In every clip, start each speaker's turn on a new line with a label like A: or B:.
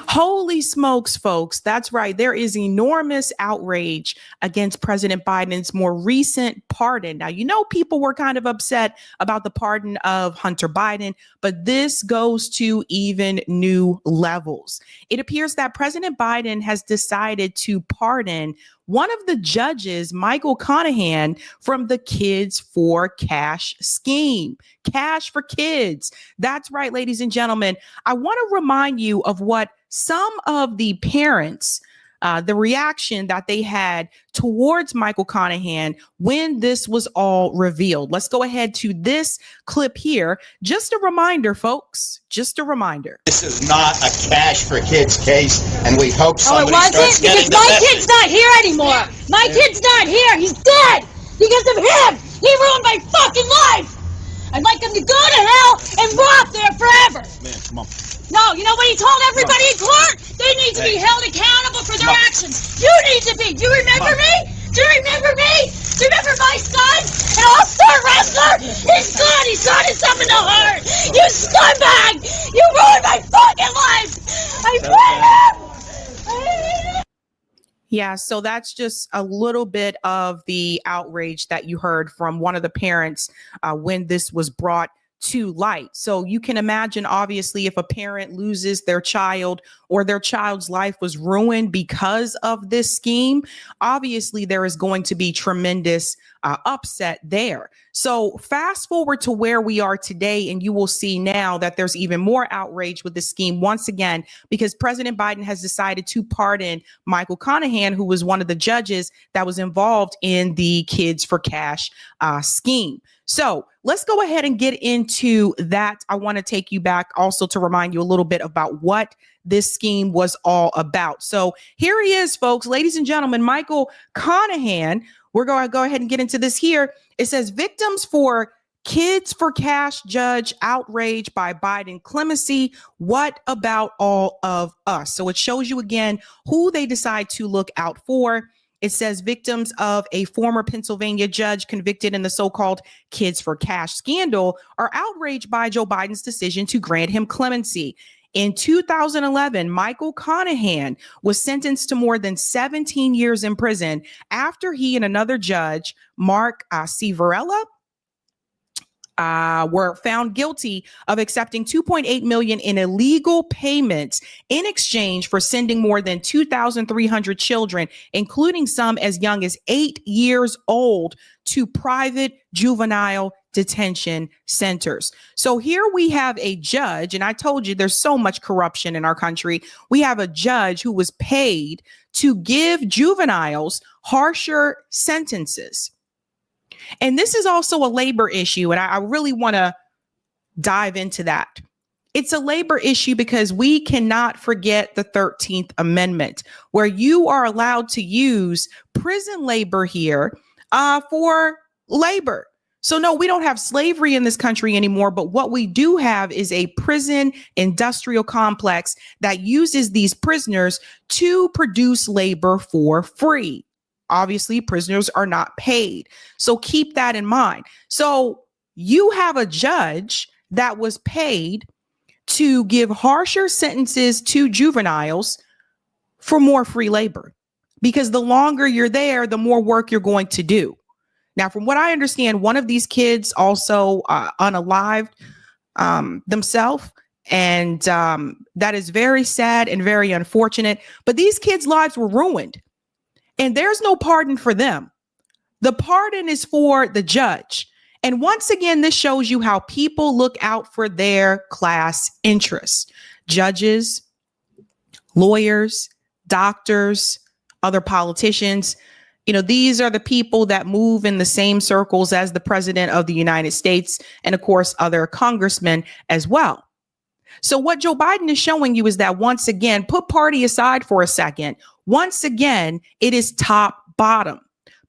A: Holy smokes, folks. That's right. There is enormous outrage against President Biden's more recent pardon. Now, you know, people were kind of upset about the pardon of Hunter Biden, but this goes to even new levels. It appears that President Biden has decided to pardon one of the judges, Michael Conahan, from the Kids for Cash scheme. Cash for kids. That's right, ladies and gentlemen. I want to remind you of what some of the parents, the reaction that they had towards Michael Conahan when this was all revealed. Let's go ahead to this clip here. Just a reminder, folks, just a reminder.
B: This is not a Cash for Kids case, and we hope somebody
C: starts getting the message. My kid's not here anymore. My kid's not here. He's dead because of him. He ruined my fucking life. I'd like him to go to hell and rot there forever.
B: Man, come on.
C: No, you know what he told everybody in court? They need to be held accountable for their actions. You need to be. Do you remember me? Do you remember me? Do you remember my son? An all-star wrestler? He's gone. He's shot himself in the heart. You scumbag! You ruined my fucking life! I hate him!
A: Yeah, so that's just a little bit of the outrage that you heard from one of the parents when this was brought to light. So you can imagine, obviously, if a parent loses their child or their child's life was ruined because of this scheme, obviously there is going to be tremendous upset there. So fast forward to where we are today, and you will see now that there's even more outrage with this scheme once again, because President Biden has decided to pardon Michael Conahan, who was one of the judges that was involved in the Kids for Cash scheme. So let's go ahead and get into that. I want to take you back also to remind you a little bit about what this scheme was all about. So here he is, folks, ladies and gentlemen, Michael Conahan. We're going to go ahead and get into this here. It says victims for Kids for Cash judge outraged by Biden clemency. What about all of us? So it shows you again who they decide to look out for. It says victims of a former Pennsylvania judge convicted in the so-called Kids for Cash scandal are outraged by Joe Biden's decision to grant him clemency. In 2011, Michael Conahan was sentenced to more than 17 years in prison after he and another judge, Mark Civarella, were found guilty of accepting $2.8 million in illegal payments in exchange for sending more than 2,300 children, including some as young as 8 years old, to private juvenile detention centers. So here we have a judge, and I told you there's so much corruption in our country. We have a judge who was paid to give juveniles harsher sentences. And this is also a labor issue, and I really want to dive into that. It's a labor issue because we cannot forget the 13th Amendment, where you are allowed to use prison labor here for labor. So no, we don't have slavery in this country anymore, but what we do have is a prison industrial complex that uses these prisoners to produce labor for free. Obviously, prisoners are not paid. So keep that in mind. So you have a judge that was paid to give harsher sentences to juveniles for more free labor, because the longer you're there, the more work you're going to do. Now, from what I understand, one of these kids also unalived themselves. And that is very sad and very unfortunate. But these kids' lives were ruined. And there's no pardon for them. The pardon is for the judge. And once again, this shows you how people look out for their class interests. Judges, lawyers, doctors, other politicians. You know, these are the people that move in the same circles as the president of the United States and, of course, other congressmen as well. So what Joe Biden is showing you is that, once again, put party aside for a second. Once again, it is top bottom.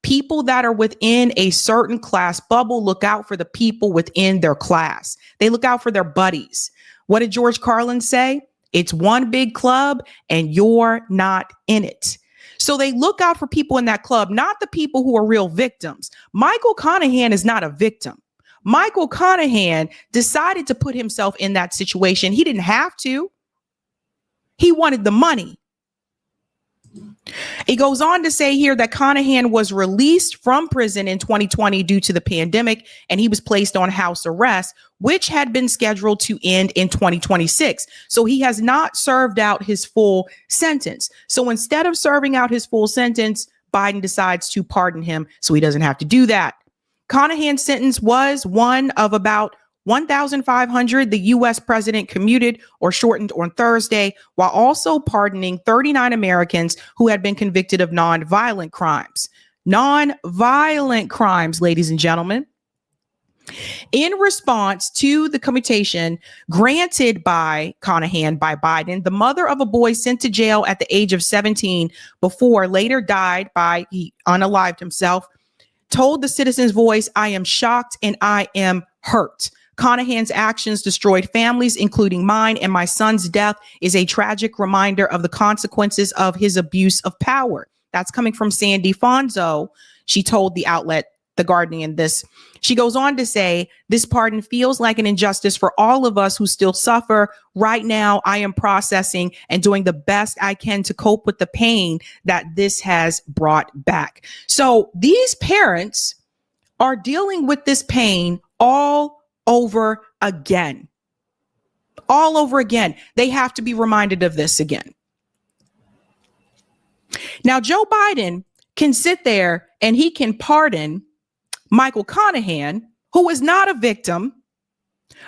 A: People that are within a certain class bubble look out for the people within their class. They look out for their buddies. What did George Carlin say? It's one big club and you're not in it. So they look out for people in that club, not the people who are real victims. Michael Conahan is not a victim. Michael Conahan decided to put himself in that situation. He didn't have to. He wanted the money. He goes on to say here that Conahan was released from prison in 2020 due to the pandemic, and he was placed on house arrest, which had been scheduled to end in 2026. So he has not served out his full sentence. So instead of serving out his full sentence, Biden decides to pardon him so he doesn't have to do that. Conahan's sentence was one of about 1,500 the U.S. president commuted or shortened on Thursday, while also pardoning 39 Americans who had been convicted of nonviolent crimes. Nonviolent crimes, ladies and gentlemen. In response to the commutation granted by Conahan by Biden, the mother of a boy sent to jail at the age of 17 before later died by, he unalived himself, told the Citizen's Voice, "I am shocked and I am hurt. Conahan's actions destroyed families, including mine, and my son's death is a tragic reminder of the consequences of his abuse of power." That's coming from Sandy Fonzo. She told the outlet The Guardian this. She goes on to say, "This pardon feels like an injustice for all of us who still suffer. Right now, I am processing and doing the best I can to cope with the pain that this has brought back." So these parents are dealing with this pain all over again. All over again. They have to be reminded of this again. Now, Joe Biden can sit there and he can pardon Michael Conahan, who is not a victim,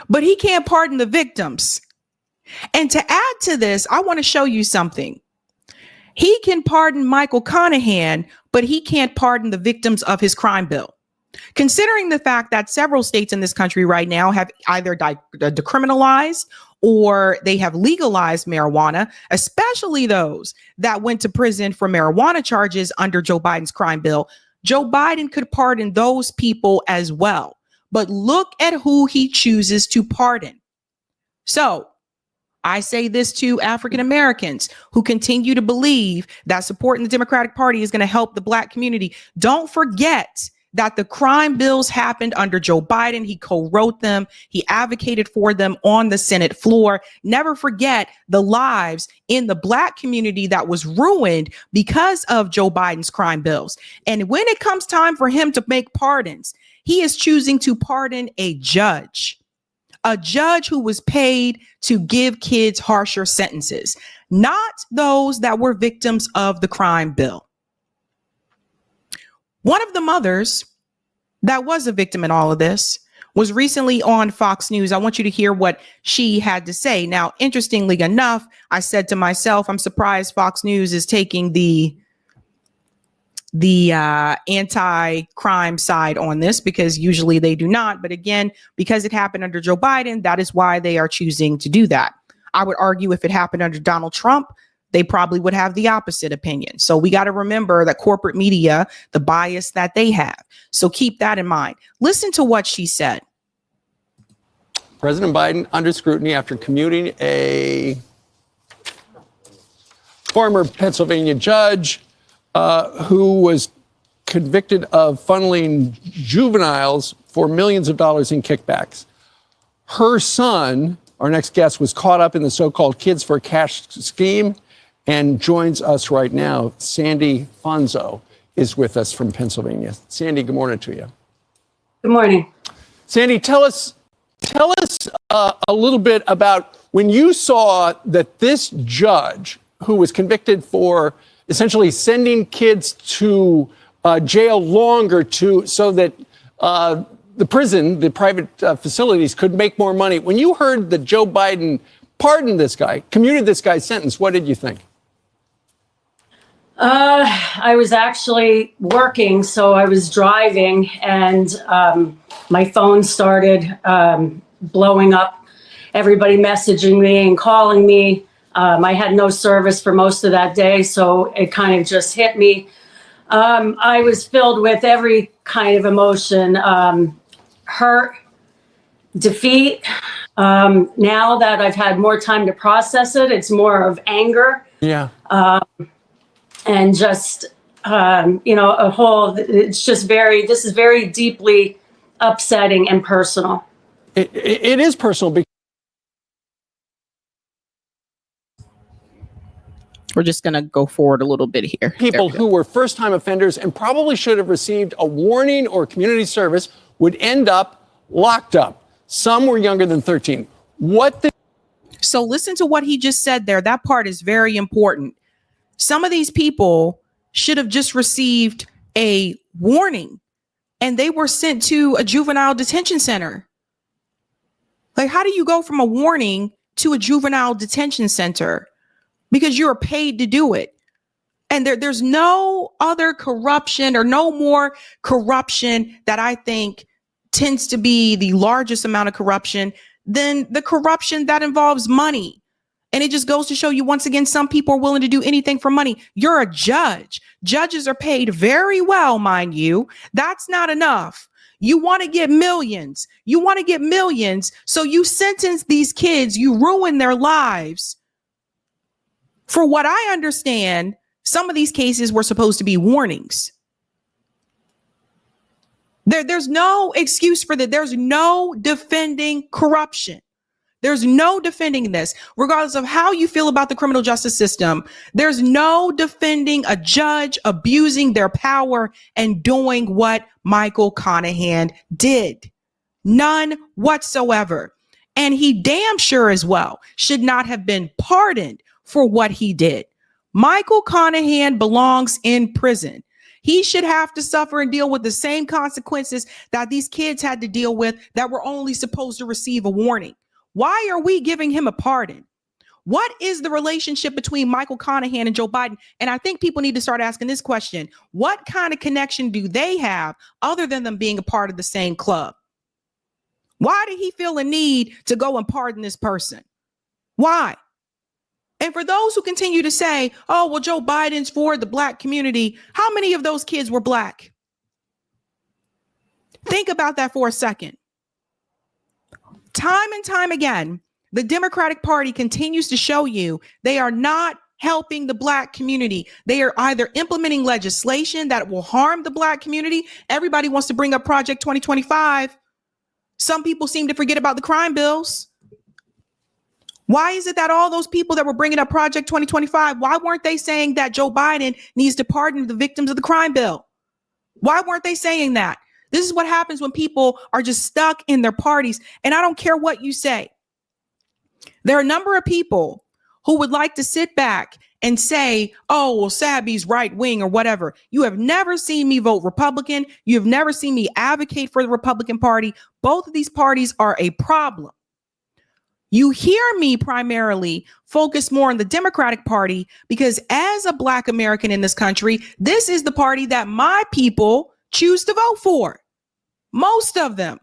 A: but he can't pardon the victims. And to add to this, I want to show you something. He can pardon Michael Conahan, but he can't pardon the victims of his crime bill. Considering the fact that several states in this country right now have either decriminalized or they have legalized marijuana, especially those that went to prison for marijuana charges under Joe Biden's crime bill, Joe Biden could pardon those people as well. But look at who he chooses to pardon. So I say this to African Americans who continue to believe that supporting the Democratic Party is going to help the Black community. Don't forget that the crime bills happened under Joe Biden. He co-wrote them. He advocated for them on the Senate floor. Never forget the lives in the Black community that was ruined because of Joe Biden's crime bills. And when it comes time for him to make pardons, he is choosing to pardon a judge who was paid to give kids harsher sentences, not those that were victims of the crime bill. One of the mothers that was a victim in all of this was recently on Fox News. I want you to hear what she had to say. Now, interestingly enough, I said to myself, I'm surprised Fox News is taking the anti-crime side on this, because usually they do not. But again, because it happened under Joe Biden, that is why they are choosing to do that. I would argue if it happened under Donald Trump, they probably would have the opposite opinion. So we got to remember that corporate media, the bias that they have. So keep that in mind. Listen to what she said.
D: President Biden under scrutiny after commuting a former Pennsylvania judge who was convicted of funneling juveniles for millions of dollars in kickbacks. Her son, our next guest, was caught up in the so-called Kids for Cash scheme and joins us right now. Sandy Fonzo is with us from Pennsylvania. Sandy, good morning to you.
E: Good morning.
D: Sandy, tell us a little bit about when you saw that this judge who was convicted for essentially sending kids to jail longer so that the prison, the private facilities could make more money. When you heard that Joe Biden pardoned this guy, commuted this guy's sentence, what did you think?
E: I was actually working, so I was driving, and my phone started blowing up. Everybody messaging me and calling me. I had no service for most of that day, so it kind of just hit me. I was filled with every kind of emotion, hurt, defeat. Now that I've had more time to process it, it's more of anger.
D: Yeah.
E: And just, this is very deeply upsetting and personal.
D: It is personal.
A: We're just going to go forward a little bit here.
D: People who were first-time offenders and probably should have received a warning or community service would end up locked up. Some were younger than 13.
A: So listen to what he just said there. That part is very important. Some of these people should have just received a warning and they were sent to a juvenile detention center. Like, how do you go from a warning to a juvenile detention center? Because you're paid to do it. And there's no other corruption or no more corruption that I think tends to be the largest amount of corruption than the corruption that involves money. And it just goes to show you, once again, some people are willing to do anything for money. You're a judge. Judges are paid very well, mind you. That's not enough. You want to get millions. You want to get millions. So you sentence these kids, you ruin their lives. For what I understand, some of these cases were supposed to be warnings. There's no excuse for that. There's no defending corruption. There's no defending this, regardless of how you feel about the criminal justice system. There's no defending a judge abusing their power and doing what Michael Conahan did. None whatsoever. And he damn sure as well should not have been pardoned for what he did. Michael Conahan belongs in prison. He should have to suffer and deal with the same consequences that these kids had to deal with that were only supposed to receive a warning. Why are we giving him a pardon? What is the relationship between Michael Conahan and Joe Biden? And I think people need to start asking this question. What kind of connection do they have other than them being a part of the same club? Why did he feel a need to go and pardon this person? Why? And for those who continue to say, oh, well, Joe Biden's for the black community, how many of those kids were black? Think about that for a second. Time and time again, the Democratic Party continues to show you they are not helping the black community. They are either implementing legislation that will harm the black community. Everybody wants to bring up Project 2025. Some people seem to forget about the crime bills. Why is it that all those people that were bringing up Project 2025, why weren't they saying that Joe Biden needs to pardon the victims of the crime bill? Why weren't they saying that? This is what happens when people are just stuck in their parties. And I don't care what you say. There are a number of people who would like to sit back and say, oh, well, Sabby's right wing or whatever. You have never seen me vote Republican. You have never seen me advocate for the Republican Party. Both of these parties are a problem. You hear me primarily focus more on the Democratic Party because as a Black American in this country, this is the party that my people choose to vote for. Most of them.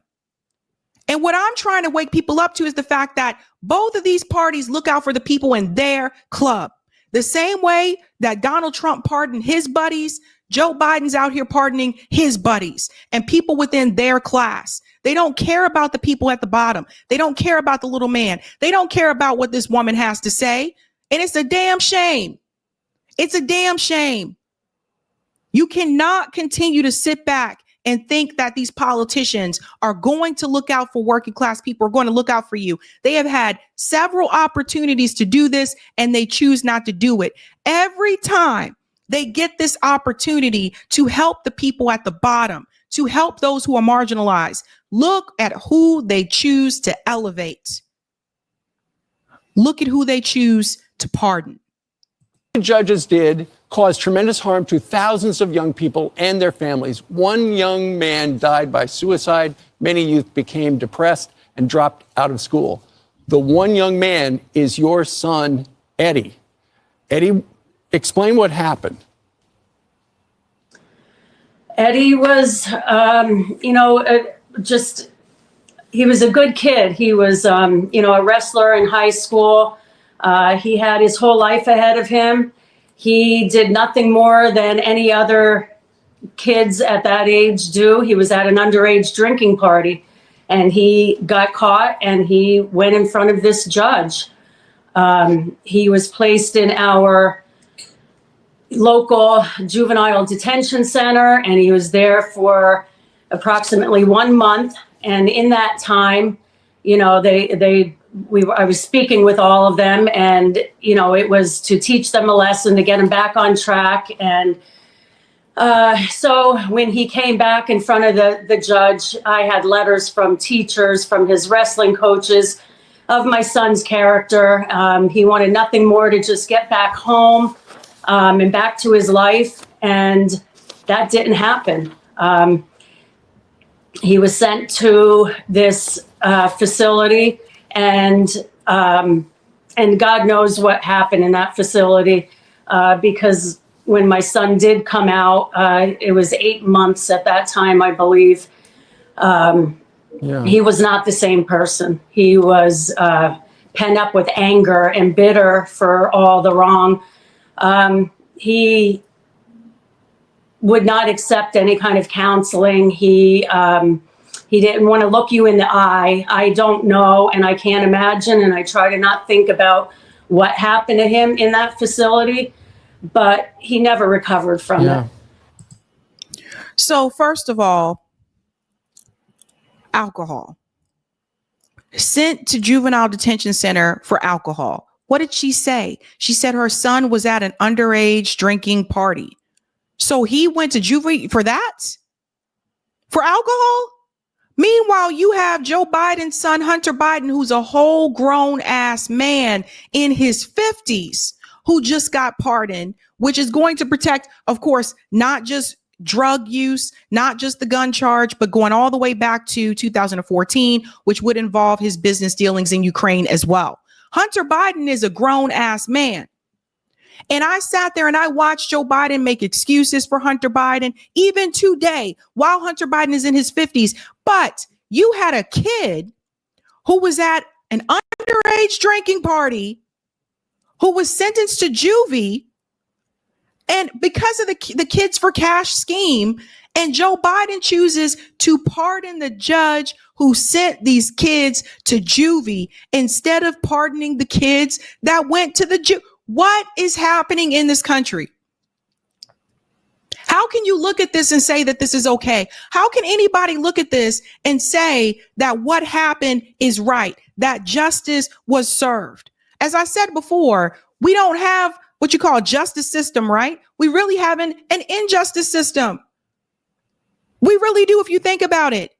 A: And what I'm trying to wake people up to is the fact that both of these parties look out for the people in their club. The same way that Donald Trump pardoned his buddies, Joe Biden's out here pardoning his buddies and people within their class. They don't care about the people at the bottom. They don't care about the little man. They don't care about what this woman has to say. And it's a damn shame. It's a damn shame. You cannot continue to sit back and think that these politicians are going to look out for working class people, are going to look out for you. They have had several opportunities to do this and they choose not to do it. Every time they get this opportunity to help the people at the bottom, to help those who are marginalized, look at who they choose to elevate. Look at who they choose to pardon.
D: The judges did cause tremendous harm to thousands of young people and their families. One young man died by suicide. Many youth became depressed and dropped out of school. The one young man is your son, Eddie. Eddie, explain what happened.
E: Eddie was, he was a good kid. He was, a wrestler in high school. He had his whole life ahead of him. He did nothing more than any other kids at that age do. He was at an underage drinking party and he got caught and he went in front of this judge. He was placed in our local juvenile detention center and he was there for approximately 1 month. And in that time, they I was speaking with all of them, and it was to teach them a lesson, to get them back on track. And so when he came back in front of the judge, I had letters from teachers, from his wrestling coaches, of my son's character. He wanted nothing more to just get back home and back to his life, and that didn't happen. He was sent to this facility, and God knows what happened in that facility, because when my son did come out, it was 8 months at that time, I believe. He was not the same person. He was pent up with anger and bitter for all the wrong. He would not accept any kind of counseling. He didn't want to look you in the eye. I don't know, and I can't imagine, and I try to not think about what happened to him in that facility, but he never recovered from it.
A: So first of all, alcohol. Sent to juvenile detention center for alcohol. What did she say? She said her son was at an underage drinking party. So he went to juvie for that? For alcohol? Meanwhile, you have Joe Biden's son, Hunter Biden, who's a whole grown ass man in his 50s, who just got pardoned, which is going to protect, of course, not just drug use, not just the gun charge, but going all the way back to 2014, which would involve his business dealings in Ukraine as well. Hunter Biden is a grown ass man. And I sat there and I watched Joe Biden make excuses for Hunter Biden, even today, while Hunter Biden is in his 50s. But you had a kid who was at an underage drinking party, who was sentenced to juvie, and because of the Kids for Cash scheme, and Joe Biden chooses to pardon the judge who sent these kids to juvie instead of pardoning the kids that went to the What is happening in this country? How can you look at this and say that this is okay? How can anybody look at this and say that what happened is right, that justice was served? As I said before, we don't have what you call a justice system, right? We really have an injustice system. We really do, if you think about it.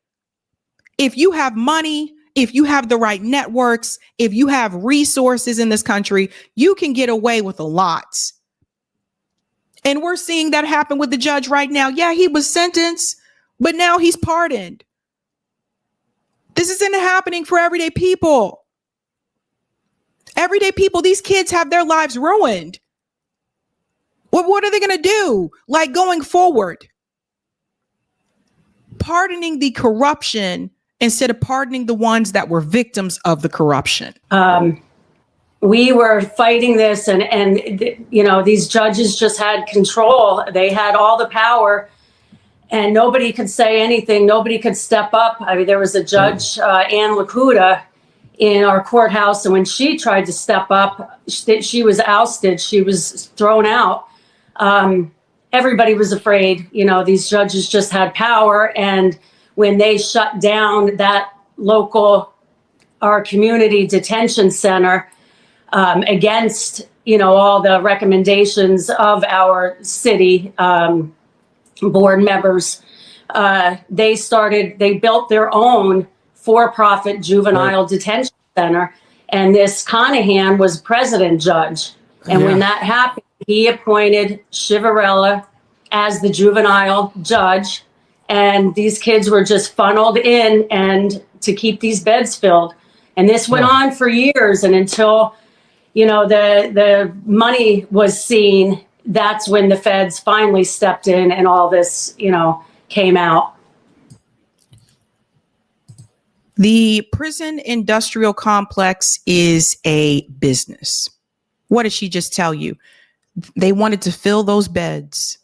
A: If you have money, if you have the right networks, if you have resources in this country, you can get away with a lot. And we're seeing that happen with the judge right now. Yeah, he was sentenced, but now he's pardoned. This isn't happening for everyday people. Everyday people, these kids have their lives ruined. What are they going to do? Like going forward? Pardoning the corruption instead of pardoning the ones that were victims of the corruption.
E: We were fighting this, and these judges just had control. They had all the power, and nobody could say anything. Nobody could step up. I mean, there was a judge, Ann Lakuta, in our courthouse, and when she tried to step up, she was ousted. She was thrown out. Everybody was afraid. These judges just had power, and when they shut down that our community detention center, against, all the recommendations of our city board members, they built their own for-profit juvenile detention center. And this Conahan was president judge. And when that happened, he appointed Chivarella as the juvenile judge. And these kids were just funneled in and to keep these beds filled. And this went on for years. And until, the money was seen, that's when the feds finally stepped in and all this, came out.
A: The prison industrial complex is a business. What did she just tell you? They wanted to fill those beds.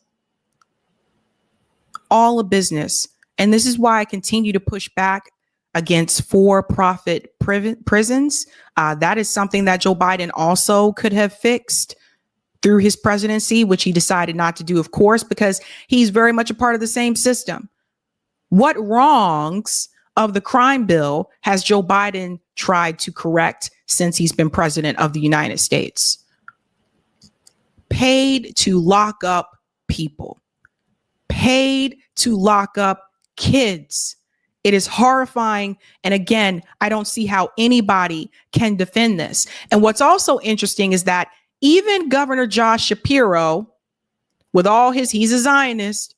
A: All a business. And this is why I continue to push back against for-profit prisons. That is something that Joe Biden also could have fixed through his presidency, which he decided not to do, of course, because he's very much a part of the same system. What wrongs of the crime bill has Joe Biden tried to correct since he's been president of the United States? Paid to lock up people, paid to lock up kids. It is horrifying. And again, I don't see how anybody can defend this. And what's also interesting is that even Governor Josh Shapiro, with all his, he's a Zionist,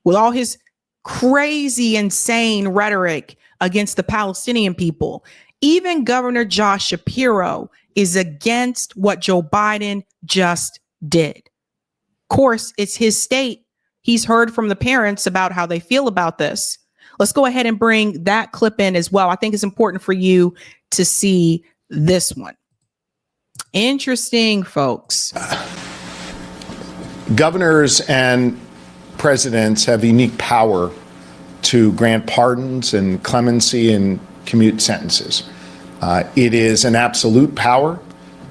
A: with all his crazy, insane rhetoric against the Palestinian people, even Governor Josh Shapiro is against what Joe Biden just did. Of course, it's his state. He's heard from the parents about how they feel about this. Let's go ahead and bring that clip in as well. I think it's important for you to see this one. Interesting, folks.
F: Governors and presidents have unique power to grant pardons and clemency and commute sentences. It is an absolute power,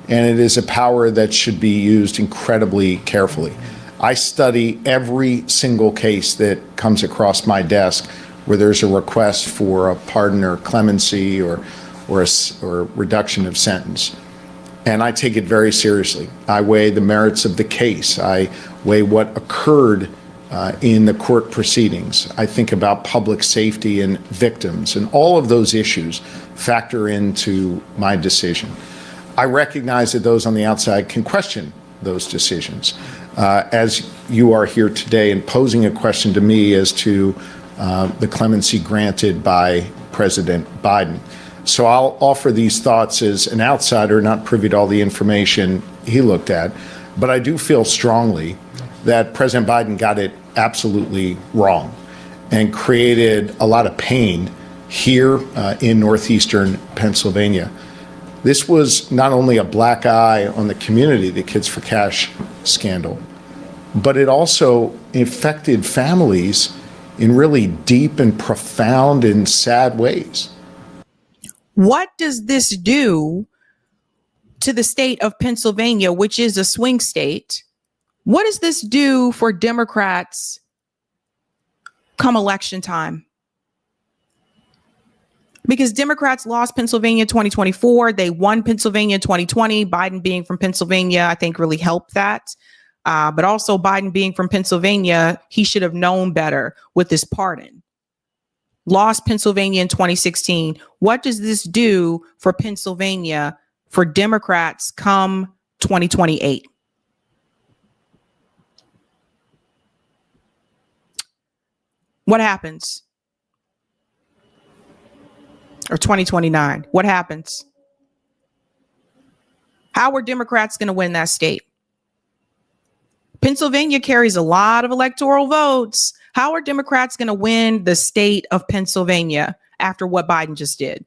F: and it is a power that should be used incredibly carefully. I study every single case that comes across my desk where there's a request for a pardon or clemency or reduction of sentence. And I take it very seriously. I weigh the merits of the case. I weigh what occurred in the court proceedings. I think about public safety and victims, and all of those issues factor into my decision. I recognize that those on the outside can question those decisions, as you are here today and posing a question to me as to the clemency granted by President Biden. So I'll offer these thoughts as an outsider, not privy to all the information he looked at. But I do feel strongly that President Biden got it absolutely wrong and created a lot of pain here in northeastern Pennsylvania. This was not only a black eye on the community, the Kids for Cash scandal, but it also affected families in really deep and profound and sad ways.
A: What does this do to the state of Pennsylvania, which is a swing state? What does this do for Democrats come election time? Because Democrats lost Pennsylvania 2024. They won Pennsylvania 2020. Biden being from Pennsylvania, I think, really helped that. But also Biden being from Pennsylvania, he should have known better with this pardon. Lost Pennsylvania in 2016. What does this do for Pennsylvania for Democrats come 2028? What happens? Or 2029? What happens? How are Democrats going to win that state? Pennsylvania carries a lot of electoral votes. How are Democrats going to win the state of Pennsylvania after what Biden just did?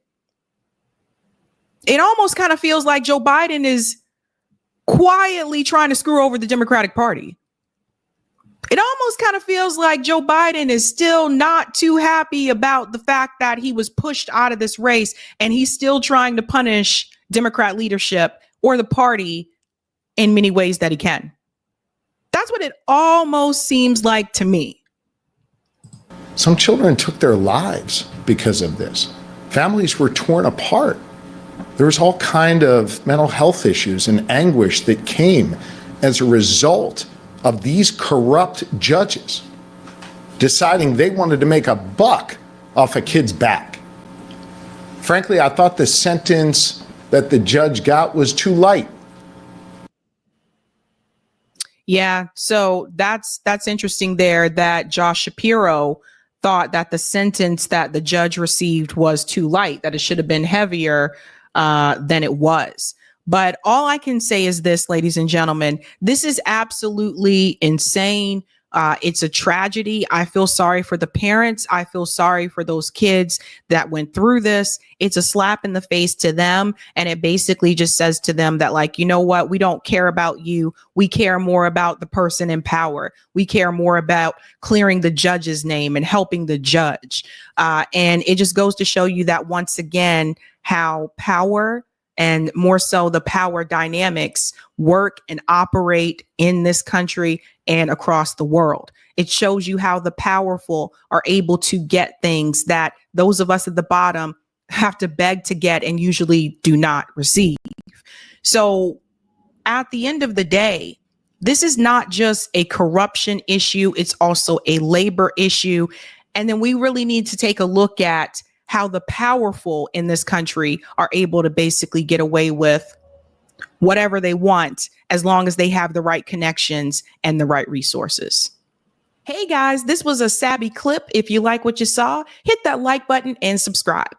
A: It almost kind of feels like Joe Biden is quietly trying to screw over the Democratic Party. It almost kind of feels like Joe Biden is still not too happy about the fact that he was pushed out of this race, and he's still trying to punish Democrat leadership or the party in many ways that he can. That's what it almost seems like to me.
F: Some children took their lives because of this. Families were torn apart. There was all kind of mental health issues and anguish that came as a result of these corrupt judges deciding they wanted to make a buck off a kid's back. Frankly, I thought the sentence that the judge got was too light.
A: Yeah, so that's interesting there that Josh Shapiro thought that the sentence that the judge received was too light, that it should have been heavier than it was. But all I can say is this, ladies and gentlemen, this is absolutely insane. It's a tragedy. I feel sorry for the parents. I feel sorry for those kids that went through this. It's a slap in the face to them. And it basically just says to them that, like, you know what? We don't care about you. We care more about the person in power. We care more about clearing the judge's name and helping the judge. And it just goes to show you that once again, how power and more so the power dynamics work and operate in this country and across the world. It shows you how the powerful are able to get things that those of us at the bottom have to beg to get and usually do not receive. So at the end of the day, this is not just a corruption issue, it's also a labor issue. And then we really need to take a look at how the powerful in this country are able to basically get away with whatever they want as long as they have the right connections and the right resources. Hey guys, this was a Sabby clip. If you like what you saw, hit that like button and subscribe.